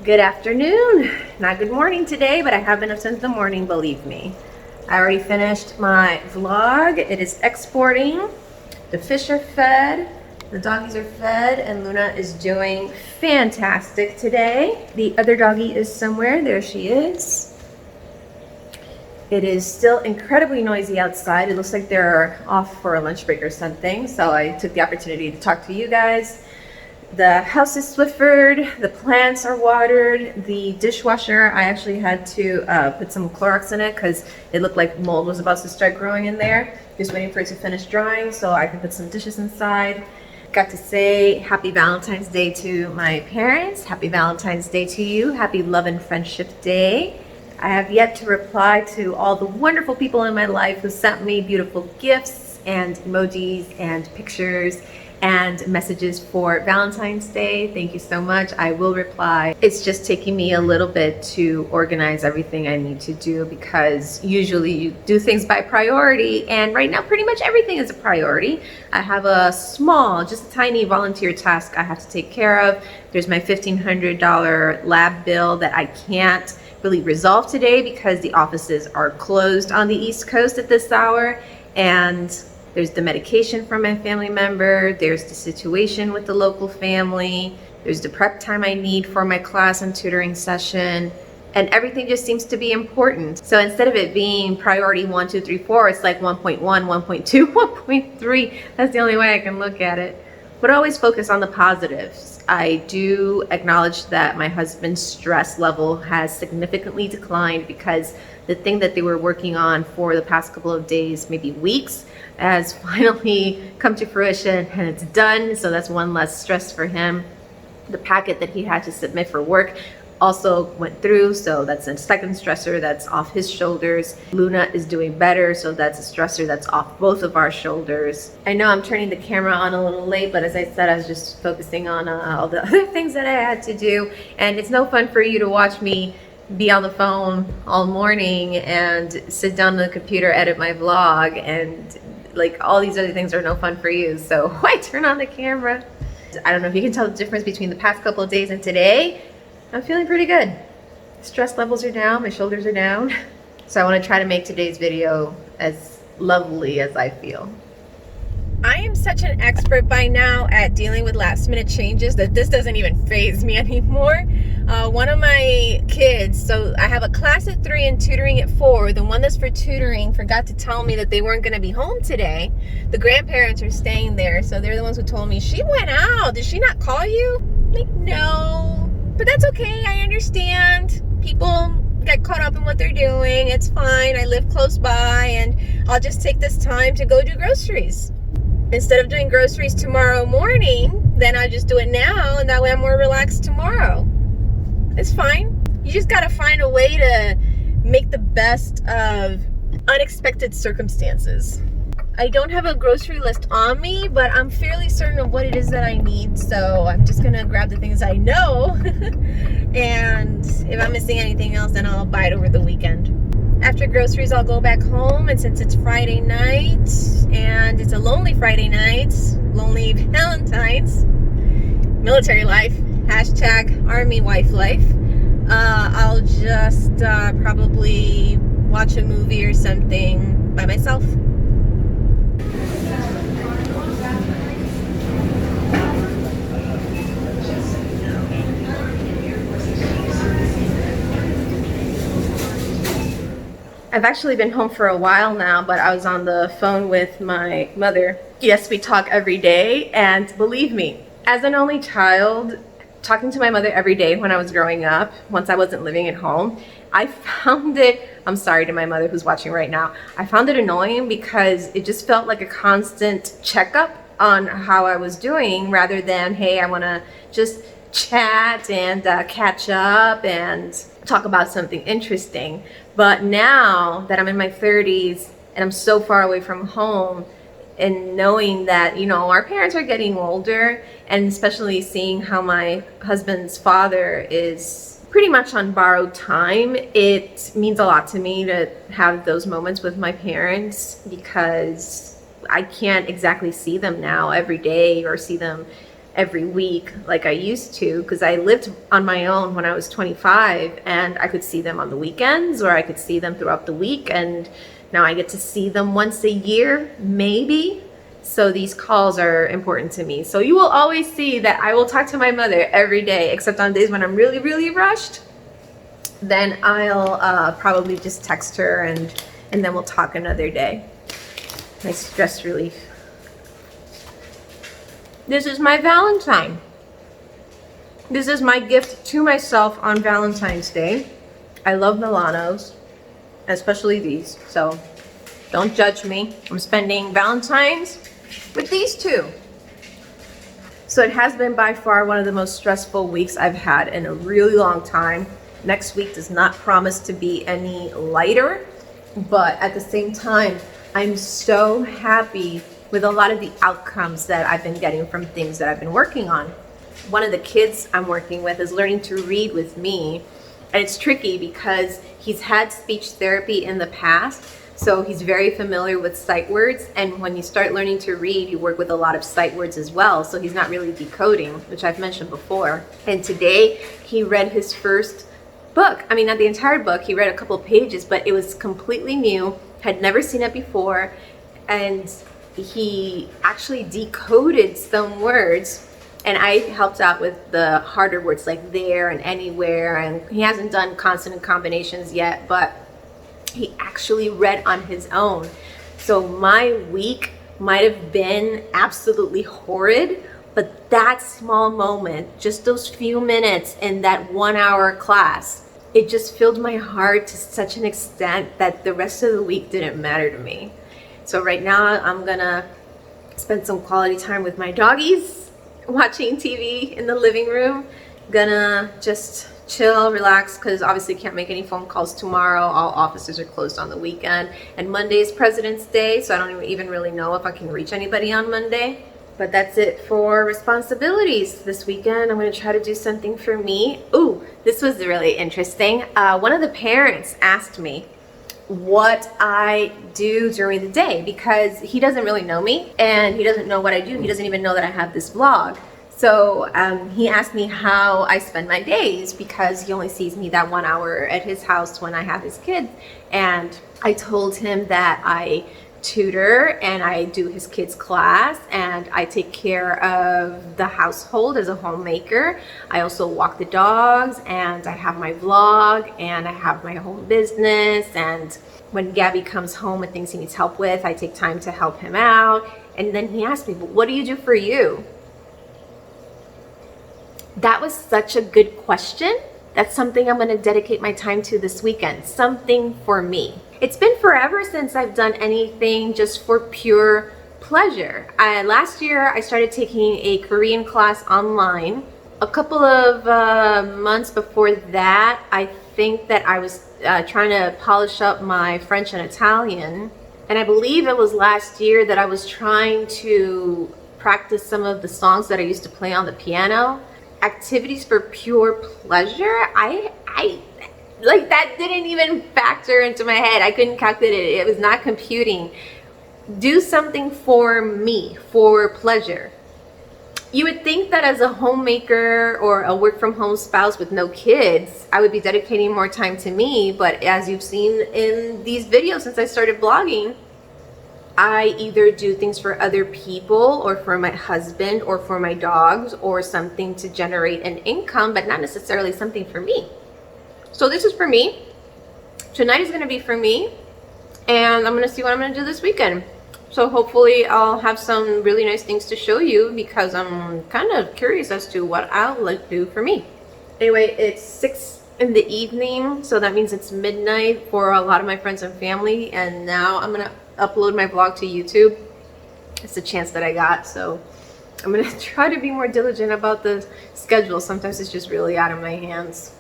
Good afternoon. Not good morning today, but I have been up since the morning, believe me. I already finished my vlog. It is exporting. The fish are fed, the doggies are fed, and Luna is doing fantastic today. The other doggie is somewhere. There she is. It is still incredibly noisy outside. It looks like they're off for a lunch break or something, so I took the opportunity to talk to you guys. The house is Swiffered, the plants are watered, the dishwasher, I actually had to put some Clorox in it because it looked like mold was about to start growing in there. Just waiting for it to finish drying so I can put some dishes inside. Got to say happy Valentine's Day to my parents. Happy Valentine's Day to you. Happy Love and Friendship Day. I have yet to reply to all the wonderful people in my life who sent me beautiful gifts and emojis and pictures and messages for Valentine's Day. Thank you so much. I will reply. It's just taking me a little bit to organize everything I need to do because usually you do things by priority, and right now pretty much everything is a priority. I have a small, just a tiny volunteer task I have to take care of. There's my $1,500 lab bill that I can't really resolve today because the offices are closed on the East Coast at this hour, and there's the medication from my family member, there's the situation with the local family, there's the prep time I need for my class and tutoring session, and everything just seems to be important. So instead of it being priority 1, 2, 3, 4, it's like 1.1, 1.2, 1.3. That's the only way I can look at it. But always focus on the positives. I do acknowledge that my husband's stress level has significantly declined because the thing that they were working on for the past couple of days, maybe weeks, has finally come to fruition and it's done. So that's one less stress for him. The packet that he had to submit for work also went through, so that's a second stressor that's off his shoulders. Luna is doing better, so that's a stressor that's off both of our shoulders. I know I'm turning the camera on a little late, but as I said, I was just focusing on all the other things that I had to do, and it's no fun for you to watch me be on the phone all morning and sit down on the computer, edit my vlog, and like all these other things are no fun for you, so why turn on the camera? I don't know if you can tell the difference between the past couple of days and today. I'm feeling pretty good. Stress levels are down, my shoulders are down. So I want to try to make today's video as lovely as I feel. I am such an expert by now at dealing with last minute changes that this doesn't even faze me anymore. One of my kids, so I have a class at 3 and tutoring at 4. The one that's for tutoring forgot to tell me that they weren't going to be home today. The grandparents are staying there, so they're the ones who told me, she went out. Did she not call you? Like, no. But that's okay, I understand. People get caught up in what they're doing. It's fine, I live close by, and I'll just take this time to go do groceries. Instead of doing groceries tomorrow morning, then I'll just do it now, and that way I'm more relaxed tomorrow. It's fine. You just gotta find a way to make the best of unexpected circumstances. I don't have a grocery list on me, but I'm fairly certain of what it is that I need, so I'm just gonna grab the things I know and if I'm missing anything else, then I'll buy it over the weekend. After groceries, I'll go back home, and since it's Friday night and it's a lonely Friday night, lonely Valentine's, military life, hashtag army wife life, I'll just probably watch a movie or something by myself. I've actually been home for a while now, but I was on the phone with my mother. Yes, we talk every day, and believe me, as an only child, talking to my mother every day when I was growing up, once I wasn't living at home, I found it, I'm sorry to my mother who's watching right now, I found it annoying because it just felt like a constant checkup on how I was doing rather than, hey, I want to just chat and catch up and talk about something interesting. But now that I'm in my 30s and I'm so far away from home, and knowing that, you know, our parents are getting older, and especially seeing how my husband's father is pretty much on borrowed time, it means a lot to me to have those moments with my parents because I can't exactly see them now every day or see them every week like I used to, because I lived on my own when I was 25, and I could see them on the weekends, or I could see them throughout the week, and now I get to see them once a year, maybe. So these calls are important to me. So you will always see that I will talk to my mother every day, except on days when I'm really, really rushed. Then I'll probably just text her, and then we'll talk another day. My stress relief. This is my Valentine. This is my gift to myself on Valentine's Day. I love Milanos, especially these. So don't judge me. I'm spending Valentine's with these two. So it has been by far one of the most stressful weeks I've had in a really long time. Next week does not promise to be any lighter, but at the same time, I'm so happy with a lot of the outcomes that I've been getting from things that I've been working on. One of the kids I'm working with is learning to read with me, and it's tricky because he's had speech therapy in the past, so he's very familiar with sight words, and when you start learning to read, you work with a lot of sight words as well, so he's not really decoding, which I've mentioned before. And today, he read his first book. I mean, not the entire book, he read a couple pages, but it was completely new, had never seen it before, and he actually decoded some words, and I helped out with the harder words like there and anywhere, and he hasn't done consonant combinations yet, but he actually read on his own. So my week might have been absolutely horrid, but that small moment, just those few minutes in that 1 hour class, it just filled my heart to such an extent that the rest of the week didn't matter to me. So right now I'm gonna spend some quality time with my doggies, watching TV in the living room. Gonna just chill, relax, because obviously can't make any phone calls tomorrow. All offices are closed on the weekend, and Monday is President's Day, so I don't even really know if I can reach anybody on Monday. But that's it for responsibilities this weekend. I'm gonna try to do something for me. Ooh, this was really interesting. One of the parents asked me what I do during the day, because he doesn't really know me and he doesn't know what I do. He doesn't even know that I have this vlog. So he asked me how I spend my days, because he only sees me that 1 hour at his house when I have his kids. And I told him that I tutor and I do his kids class, and I take care of the household as a homemaker. I also walk the dogs, and I have my vlog, and I have my home business, and when Gabby comes home with things he needs help with, I take time to help him out. And then he asked me, but what do you do for you? That was such a good question. That's something I'm going to dedicate my time to this weekend. Something for me. It's been forever since I've done anything just for pure pleasure. Last year, I started taking a Korean class online. A couple of months before that, I think that I was trying to polish up my French and Italian. And I believe it was last year that I was trying to practice some of the songs that I used to play on the piano. Activities for pure pleasure, I like that didn't even factor into my head. I couldn't calculate it. It was not computing. Do something for me, for pleasure. You would think that as a homemaker or a work from home spouse with no kids, I would be dedicating more time to me, but as you've seen in these videos since I started blogging, I either do things for other people or for my husband or for my dogs or something to generate an income, but not necessarily something for me. So this is for me. Tonight is going to be for me, and I'm going to see what I'm going to do this weekend. So hopefully I'll have some really nice things to show you, because I'm kind of curious as to what I'll like do for me. Anyway, it's 6 in the evening, so that means it's midnight for a lot of my friends and family, and now I'm going to upload my vlog to YouTube. It's a chance that I got, so I'm going to try to be more diligent about the schedule. Sometimes it's just really out of my hands.